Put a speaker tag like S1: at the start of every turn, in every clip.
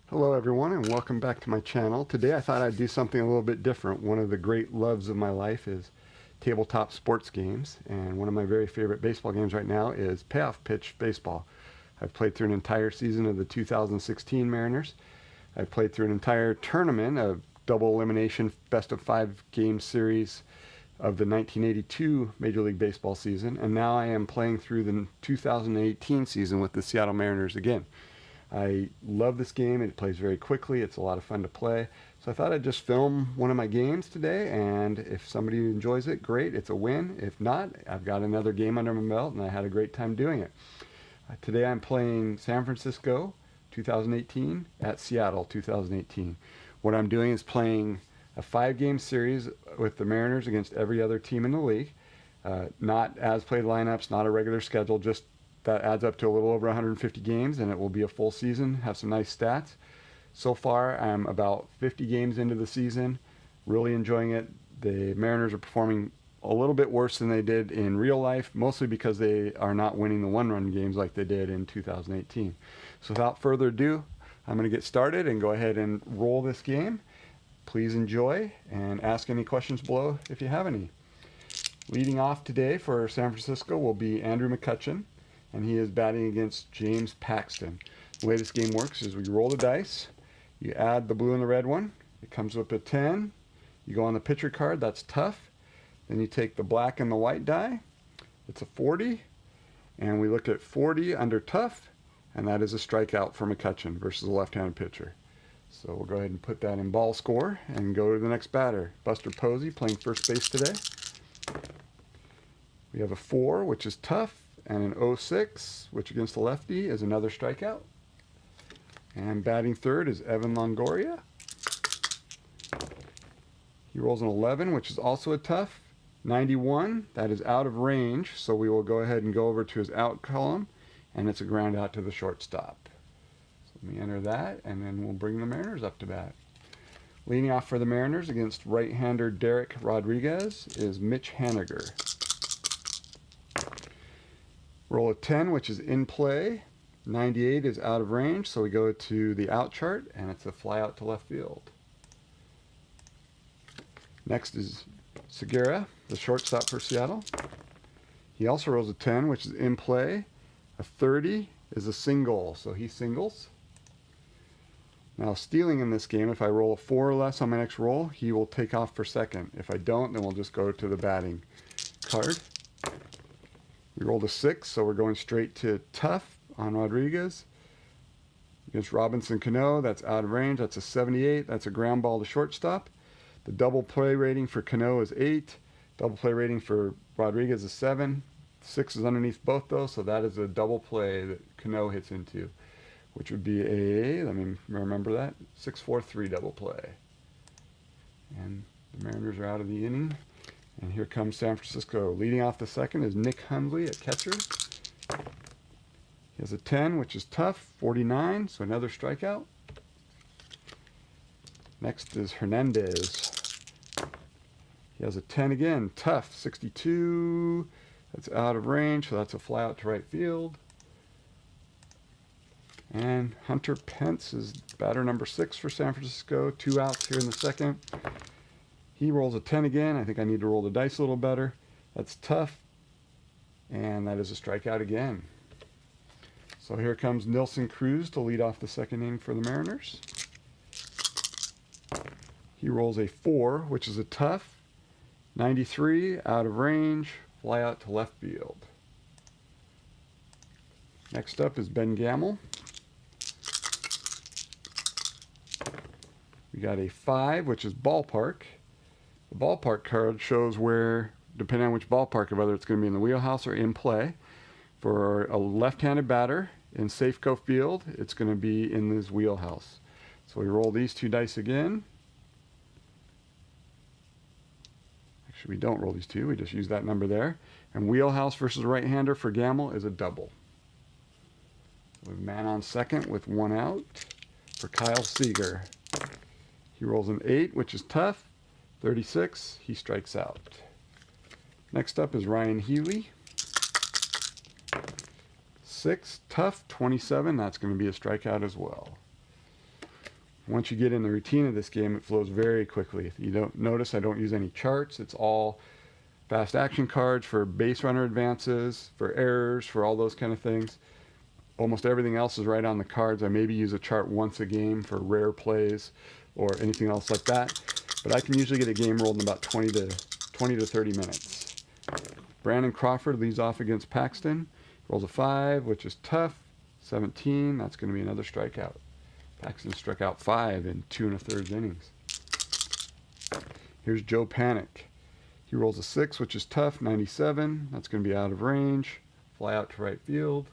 S1: Hello everyone and welcome back to my channel. Today I thought I'd do something a little bit different. One of the great loves of my life is tabletop sports games, and one of my very favorite baseball games right now is Payoff pitch baseball. I've played through an entire season of the 2016 Mariners. I've played through an entire tournament of double elimination best of 5 game series of the 1982 Major League Baseball season, and now I am playing through the 2018 season with the Seattle Mariners again. I love this game. It plays very quickly. It's a lot of fun to play. So I thought I'd just film one of my games today, and if somebody enjoys it, great. It's a win. If not, I've got another game under my belt, and I had a great time doing it. Today I'm playing San Francisco 2018 at Seattle 2018. What I'm doing is playing a 5-game series with the Mariners against every other team in the league. Not as played lineups, not a regular schedule, just that adds up to a little over 150 games, and it will be a full season, have some nice stats. So far, I'm about 50 games into the season, really enjoying it. The Mariners are performing a little bit worse than they did in real life, mostly because they are not winning the one-run games like they did in 2018. So without further ado, I'm going to get started and go ahead and roll this game. Please enjoy and ask any questions below if you have any. Leading off today for San Francisco will be Andrew McCutchen, and he is batting against James Paxton. The way this game works is we roll the dice, you add the blue and the red one, it comes up a 10, you go on the pitcher card, that's tough, then you take the black and the white die, it's a 40, and we look at 40 under tough, and that is a strikeout for McCutchen versus a left-handed pitcher. So we'll go ahead and put that in ball score and go to the next batter. Buster Posey playing first base today. We have a 4, which is tough, and an 06, which against the lefty is another strikeout. And batting third is Evan Longoria. He rolls an 11, which is also a tough. 91, that is out of range, so we will go ahead and go over to his out column, and it's a ground out to the shortstop. So let me enter that, and then we'll bring the Mariners up to bat. Leading off for the Mariners against right-hander Derek Rodriguez is Mitch Haniger. Roll a 10, which is in play. 98 is out of range, so we go to the out chart, and it's a fly out to left field. Next is Segura, the shortstop for Seattle. He also rolls a 10, which is in play. A 30 is a single, so he singles. Now, stealing in this game, if I roll a 4 or less on my next roll, he will take off for second. If I don't, then we'll just go to the batting card. We rolled a 6, so we're going straight to tough on Rodriguez. Against Robinson Cano, that's out of range. That's a 78. That's a ground ball to shortstop. The double play rating for Cano is 8. Double play rating for Rodriguez is 7. 6 is underneath both those, so that is a double play that Cano hits into, which would be a, let me remember that, 6-4-3 double play. And the Mariners are out of the inning. And here comes San Francisco. Leading off the second is Nick Hundley at catcher. He has a 10, which is tough, 49, so another strikeout. Next is Hernandez. He has a 10 again, tough, 62. That's out of range, so that's a fly out to right field. And Hunter Pence is batter number 6 for San Francisco. 2 outs here in the second. He rolls a 10 again. I think I need to roll the dice a little better. That's tough. And that is a strikeout again. So here comes Nelson Cruz to lead off the second inning for the Mariners. He rolls a 4, which is a tough. 93, out of range, fly out to left field. Next up is Ben Gamel. We got a 5, which is ballpark. The ballpark card shows where, depending on which ballpark, whether it's going to be in the wheelhouse or in play. For a left-handed batter in Safeco Field, it's going to be in this wheelhouse. So we roll these 2 dice again. Actually, we don't roll these 2. We just use that number there. And wheelhouse versus right-hander for Gamel is a double. We have man on second with 1 out for Kyle Seager. He rolls an 8, which is tough. 36, he strikes out. Next up is Ryan Healy. 6, tough, 27, that's going to be a strikeout as well. Once you get in the routine of this game, it flows very quickly. You don't notice I don't use any charts. It's all fast action cards for base runner advances, for errors, for all those kind of things. Almost everything else is right on the cards. I maybe use a chart once a game for rare plays or anything else like that. But I can usually get a game rolled in about 20 to 30 minutes. Brandon Crawford leads off against Paxton. Rolls a 5, which is tough. 17, that's going to be another strikeout. Paxton struck out 5 in 2 1/3 innings. Here's Joe Panic. He rolls a 6, which is tough. 97, that's going to be out of range. Fly out to right field.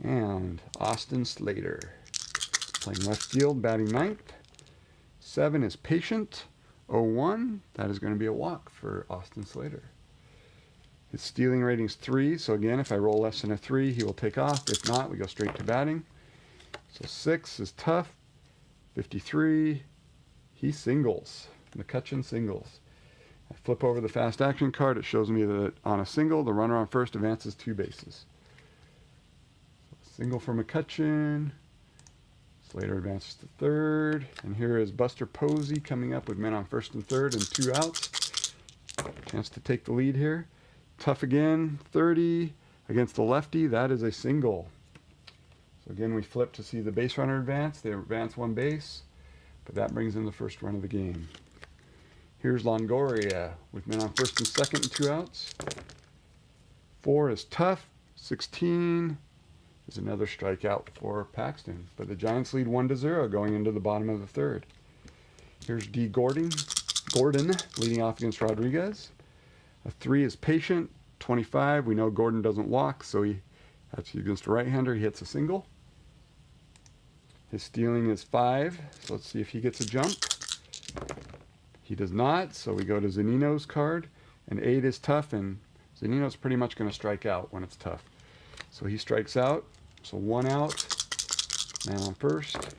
S1: And Austin Slater playing left field, batting 9th. 7 is Patient. 0-1, that is going to be a walk for Austin Slater. His stealing rating's 3, so again, if I roll less than a 3, he will take off. If not, we go straight to batting. So 6 is tough. 53, he singles. McCutcheon singles. I flip over the fast action card. It shows me that on a single, the runner on first advances 2 bases. So single for McCutcheon. Slater advances to third. And here is Buster Posey coming up with men on first and third and 2 outs. Chance to take the lead here. Tough again, 30 against the lefty. That is a single. So again, we flip to see the base runner advance. They advance 1 base, but that brings in the first run of the game. Here's Longoria with men on first and second and 2 outs. 4 is tough. 16 is another strikeout for Paxton. But the Giants lead 1-0 going into the bottom of the third. Here's D. Gordon leading off against Rodriguez. A 3 is Patient. 25, we know Gordon doesn't walk, so that's against a right-hander. He hits a single. His stealing is 5, so let's see if he gets a jump. He does not, so we go to Zunino's card. And 8 is tough, and Zunino's pretty much going to strike out when it's tough. So he strikes out, so 1 out. Man on first.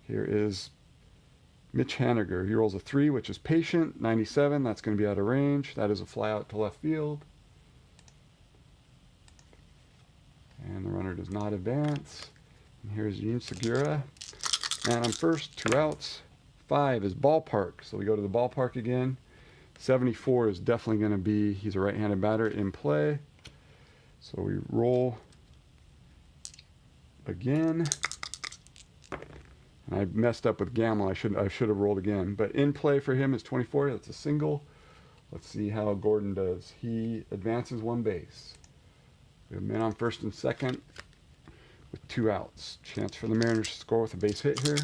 S1: Here is Mitch Haniger. He rolls a 3, which is Patient. 97, that's going to be out of range. That is a fly out to left field. And the runner does not advance. And here's Yin Segura. Man on first, 2 outs. 5 is Ballpark, so we go to the ballpark again. 74 is definitely going to be, he's a right-handed batter in play. So we roll again. And I messed up with Gamble. I should have rolled again. But in play for him is 24. That's a single. Let's see how Gordon does. He advances 1 base. We have men on first and second with 2 outs. Chance for the Mariners to score with a base hit here.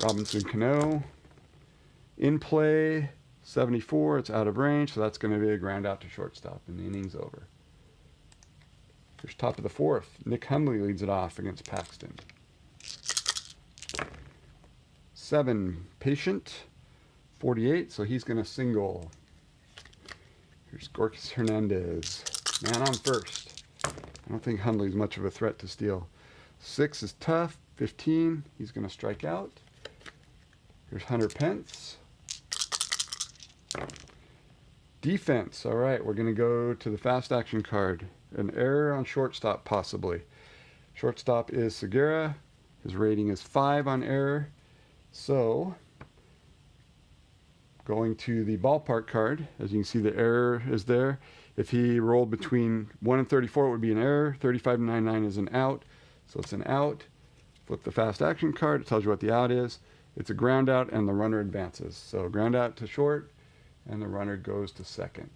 S1: Robinson Cano. In play, 74. It's out of range, so that's going to be a ground out to shortstop, and the inning's over. Here's top of the 4th. Nick Hundley leads it off against Paxton. 7, Patient. 48, so he's going to single. Here's Gorkis Hernandez. Man on first. I don't think Hundley's much of a threat to steal. 6 is tough. 15, he's going to strike out. Here's Hunter Pence. Defense. All right, we're going to go to the fast action card. An error on shortstop, possibly. Shortstop is Segura. His rating is 5 on error. So, going to the ballpark card, as you can see, the error is there. If he rolled between 1 and 34, it would be an error. 35 and 99 is an out. So it's an out. Flip the fast action card. It tells you what the out is. It's a ground out, and the runner advances. So ground out to short, and the runner goes to second.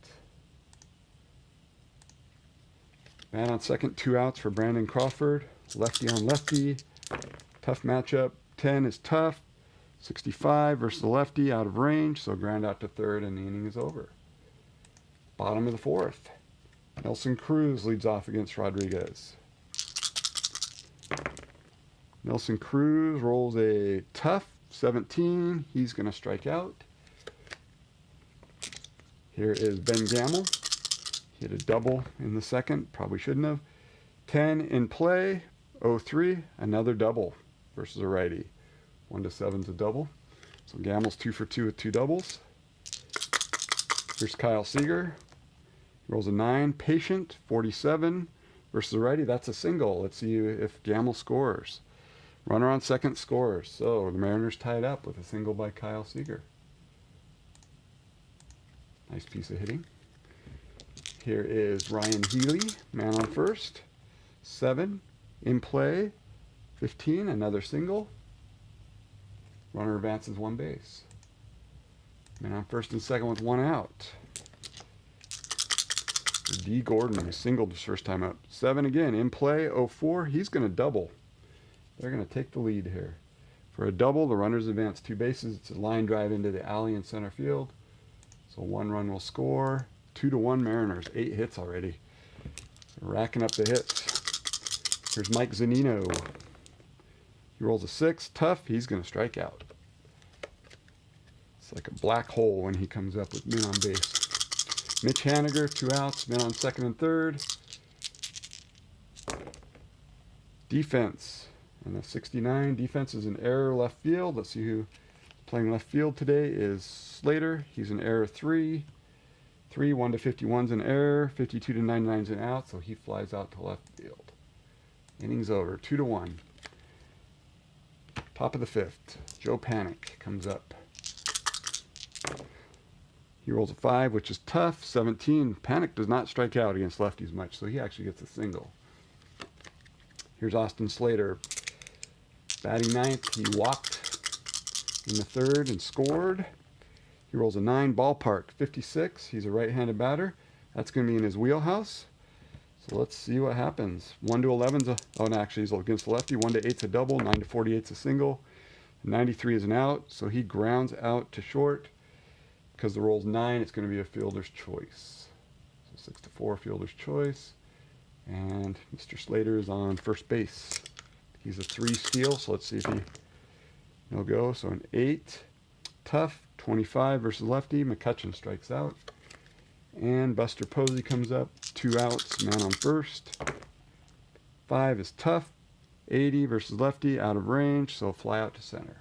S1: Man on second, 2 outs for Brandon Crawford. Lefty on lefty. Tough matchup. 10 is tough. 65 versus the lefty, out of range, so ground out to third, and the inning is over. Bottom of the 4th. Nelson Cruz leads off against Rodriguez. Nelson Cruz rolls a tough 17. He's going to strike out. Here is Ben Gamble. He hit a double in the second. Probably shouldn't have. 10 in play. 0-3. Another double versus a righty. 1-7 is a double. So Gamble's 2 for 2 with 2 doubles. Here's Kyle Seager. He rolls a 9. Patient. 47 versus a righty. That's a single. Let's see if Gamble scores. Runner on second scores. So the Mariners tied up with a single by Kyle Seager. Nice piece of hitting. Here is Ryan Healy, man on first. 7, in play. 15, another single. Runner advances one base. Man on first and second with one out. D. Gordon, who singled his first time up. 7 again, in play. 0-4, he's going to double. They're going to take the lead here. For a double, the runners advance 2 bases. It's a line drive into the alley in center field. So 1 run will score. 2-1 Mariners. 8 hits already. They're racking up the hits. Here's Mike Zunino. He rolls a 6. Tough. He's going to strike out. It's like a black hole when he comes up with men on base. Mitch Haniger, 2 outs. Men on second and third. Defense. And the 69. Defense is an error left field. Let's see who playing left field today is Slater. He's an error 3. 1 to 51's an error. 52 to 99's an out. So he flies out to left field. Innings over. 2-1. Top of the 5th. Joe Panik comes up. He rolls a 5, which is tough. 17. Panik does not strike out against lefties much, so he actually gets a single. Here's Austin Slater. Batting 9th, he walked in the 3rd and scored. He rolls a 9, ballpark, 56. He's a right-handed batter. That's going to be in his wheelhouse. So let's see what happens. 1 to 11's actually he's against the lefty. 1 to 8's a double. 9 to 48's a single. 93 is an out, so he grounds out to short. Because the roll's 9, it's going to be a fielder's choice. So 6-4, fielder's choice. And Mr. Slater is on first base. He's a 3 steal, so let's see if he'll go. So an 8, tough, 25 versus lefty. McCutcheon strikes out. And Buster Posey comes up, 2 outs, man on first. 5 is tough, 80 versus lefty, out of range, so fly out to center.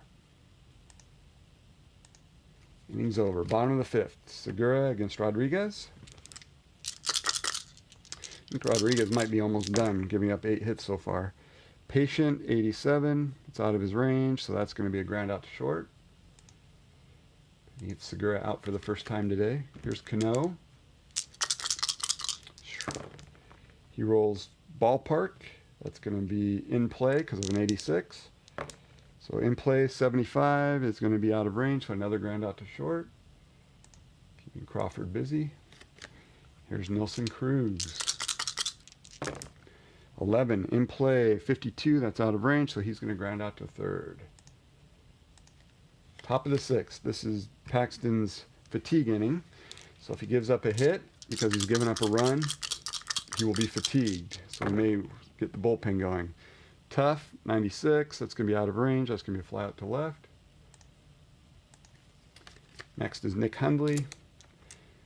S1: Innings over. Bottom of the 5th. Segura against Rodriguez. I think Rodriguez might be almost done, giving up 8 hits so far. Patient, 87. It's out of his range, so that's going to be a ground out to short. He gets Segura out for the first time today. Here's Cano. He rolls ballpark. That's going to be in play because of an 86. So in play, 75 is going to be out of range, so another ground out to short. Keeping Crawford busy. Here's Nelson Cruz. 11 in play, 52, that's out of range, so he's going to ground out to third. Top of the 6th. This is Paxton's fatigue inning. So if he gives up a hit because he's given up a run, he will be fatigued. So he may get the bullpen going. Tough, 96. That's going to be out of range. That's going to be a fly out to left. Next is Nick Hundley.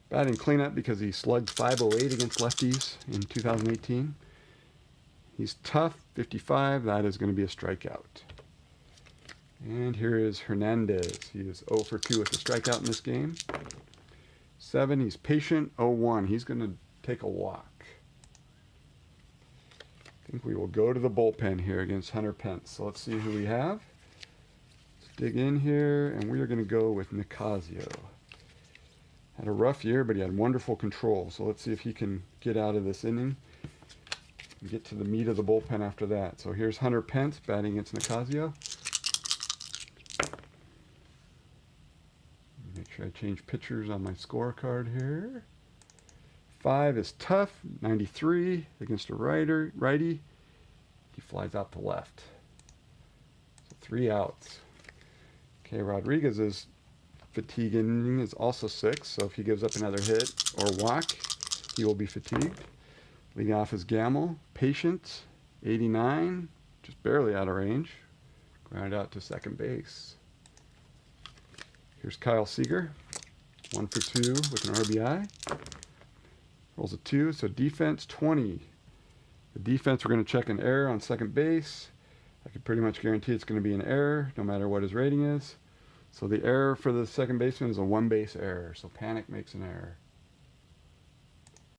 S1: Batting cleanup because he slugged 508 against lefties in 2018. He's tough, 55. That is going to be a strikeout. And here is Hernandez. He is 0 for 2 with a strikeout in this game. 7, he's patient, 0-1. He's going to take a walk. I think we will go to the bullpen here against Hunter Pence. So let's see who we have. Let's dig in here, and we are going to go with Nicasio. Had a rough year, but he had wonderful control. So let's see if he can get out of this inning and get to the meat of the bullpen after that. So here's Hunter Pence batting against Nicasio. Make sure I change pitchers on my scorecard here. 5 is tough, 93 against a righty. He flies out to left. So 3 outs. Okay, Rodriguez's fatigue inning is also 6, so if he gives up another hit or walk, he will be fatigued. Leading off is Gamble. Patient, 89, just barely out of range. Ground out to second base. Here's Kyle Seager, 1 for 2 with an RBI. Rolls a 2, so defense 20. The defense, we're going to check an error on second base. I can pretty much guarantee it's going to be an error, no matter what his rating is. So the error for the second baseman is a 1-base error, so Panik makes an error.